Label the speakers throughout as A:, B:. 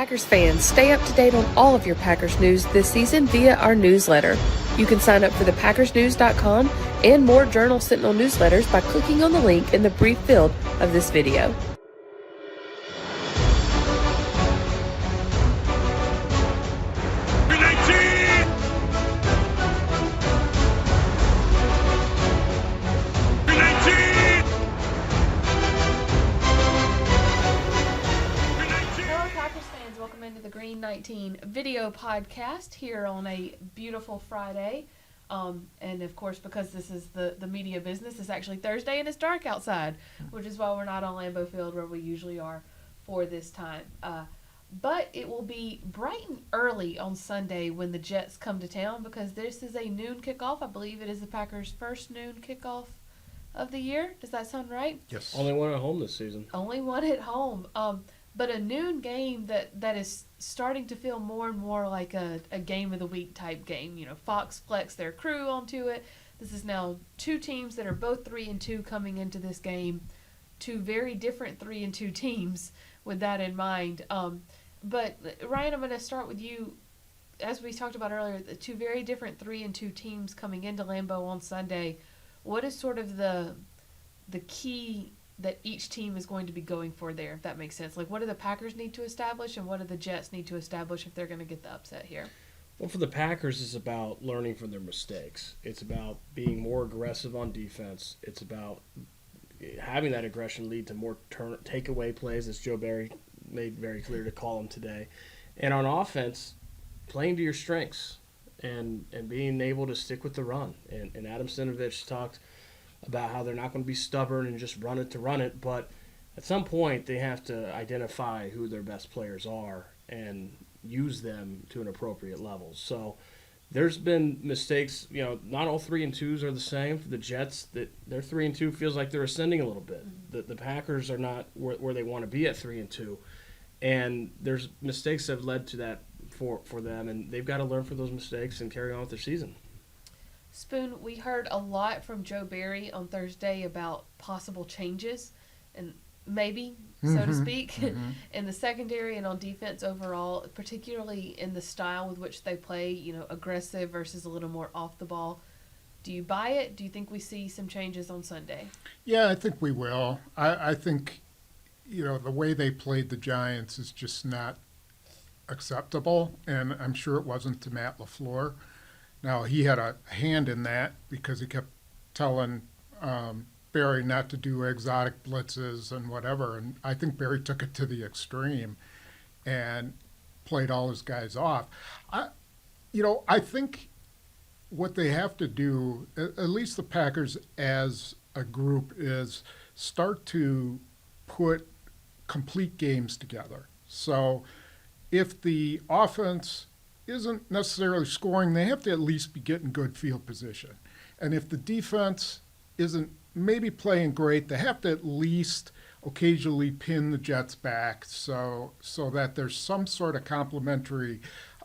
A: Packers fans, stay up to date on all of your Packers news this season via our newsletter. You can sign up for the PackersNews.com and more Journal Sentinel newsletters by clicking on the link in the brief field of this video. Green 19 video podcast here on a beautiful Friday. And of course, because this is the media business, it's actually Thursday and it's dark outside, which is why we're not on Lambeau Field where we usually are for this time. But it will be bright and early on Sunday when the Jets come to town, because this is a noon kickoff. I believe it is the Packers' first noon kickoff of the year. Does that sound right?
B: Yes.
C: Only one at home this season.
A: Only one at home. But a noon game that is starting to feel more and more like a game of the week type game. You know, Fox flex their crew onto it. This is now two teams that are both 3-2 coming into this game. Two very different 3-2 teams with that in mind. But Ryan, I'm going to start with you. As we talked about earlier, the two very different 3-2 teams coming into Lambeau on Sunday. What is sort of the key that each team is going to be going for there, if that makes sense? Like, what do the Packers need to establish, and what do the Jets need to establish if they're going to get the upset here?
C: Well, for the Packers, it's about learning from their mistakes. It's about being more aggressive on defense. It's about having that aggression lead to more takeaway plays, as Joe Barry made very clear to call them today. And on offense, playing to your strengths and being able to stick with the run. And Adam Stenavich talked about how they're not going to be stubborn and just run it, but at some point they have to identify who their best players are and use them to an appropriate level. So there's been mistakes. You know, not all 3-2s are the same. For the Jets, that their 3-2 feels like they're ascending a little bit. The Packers are not where they want to be at 3-2, and there's mistakes that have led to that for them, and they've got to learn from those mistakes and carry on with their season.
A: Spoon, we heard a lot from Joe Barry on Thursday about possible changes, and maybe, so to speak, in the secondary and on defense overall, particularly in the style with which they play, you know, aggressive versus a little more off the ball. Do you buy it? Do you think we see some changes on Sunday?
B: Yeah, I think we will. I think, you know, the way they played the Giants is just not acceptable, and I'm sure it wasn't to Matt LaFleur. Now, he had a hand in that because he kept telling Barry not to do exotic blitzes and whatever, and I think Barry took it to the extreme and played all his guys off. I think what they have to do, at least the Packers as a group, is start to put complete games together. So if the offense isn't necessarily scoring, they have to at least be getting good field position. And if the defense isn't maybe playing great, they have to at least occasionally pin the Jets back so that there's some sort of complementary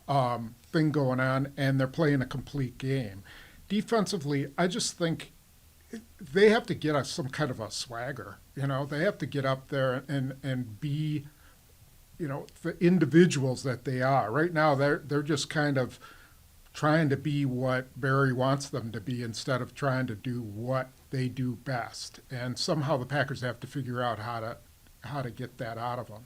B: thing going on and they're playing a complete game. Defensively, I just think they have to get some kind of a swagger. You know, they have to get up there and be, you know, the individuals that they are. Right now, they're just kind of trying to be what Barry wants them to be instead of trying to do what they do best. And somehow the Packers have to figure out how to get that out of them.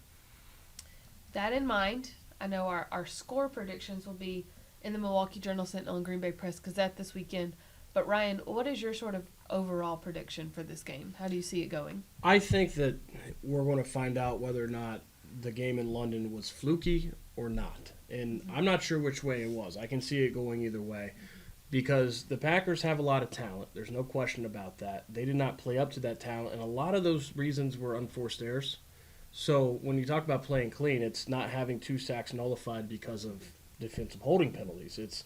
A: That in mind, I know our score predictions will be in the Milwaukee Journal-Sentinel and Green Bay Press-Gazette this weekend. But Ryan, what is your sort of overall prediction for this game? How do you see it going?
C: I think that we're going to find out whether or not the game in London was fluky or not. And I'm not sure which way it was. I can see it going either way because the Packers have a lot of talent. There's no question about that. They did not play up to that talent, and a lot of those reasons were unforced errors. So when you talk about playing clean, it's not having 2 sacks nullified because of defensive holding penalties. It's,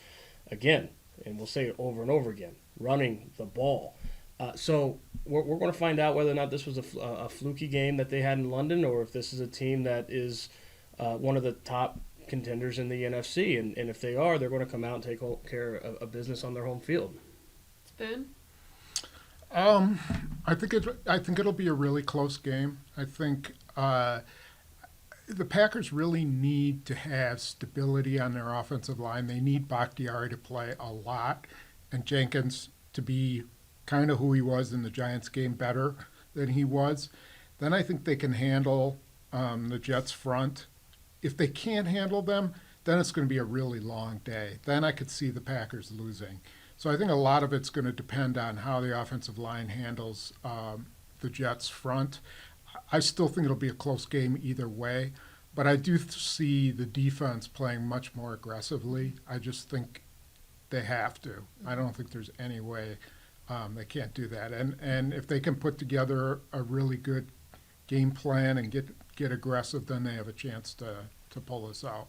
C: again, and we'll say it over and over again, running the ball. So we're going to find out whether or not this was a fluky game that they had in London, or if this is a team that is one of the top contenders in the NFC. And if they are, they're going to come out and take care of business on their home field.
A: Spoon?
B: I think it'll be a really close game. I think the Packers really need to have stability on their offensive line. They need Bakhtiari to play a lot and Jenkins to be kind of who he was in the Giants game, better than he was. Then I think they can handle the Jets front. If they can't handle them, then it's going to be a really long day. Then I could see the Packers losing. So I think a lot of it's going to depend on how the offensive line handles the Jets front. I still think it'll be a close game either way, but I do see the defense playing much more aggressively. I just think they have to. I don't think there's any way they can't do that. And if they can put together a really good game plan and get aggressive, then they have a chance to pull this out.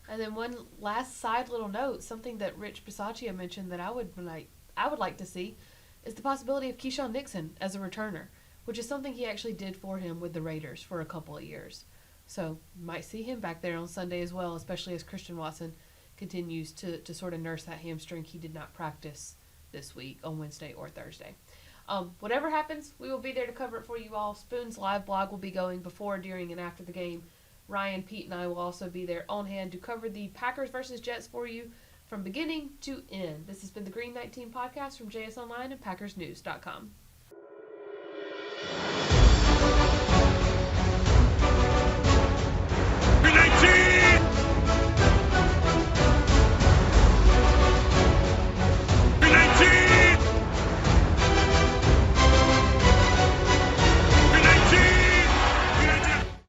A: And then one last side little note, something that Rich Bisaccia mentioned that I would like to see is the possibility of Keyshawn Nixon as a returner, which is something he actually did for him with the Raiders for a couple of years. So might see him back there on Sunday as well, especially as Christian Watson continues to sort of nurse that hamstring he did not practice this week on Wednesday or Thursday. Whatever happens, we will be there to cover it for you all. Spoon's live blog will be going before, during, and after the game. Ryan, Pete, and I will also be there on hand to cover the Packers versus Jets for you from beginning to end. This has been the Green 19 podcast from JS Online and PackersNews.com.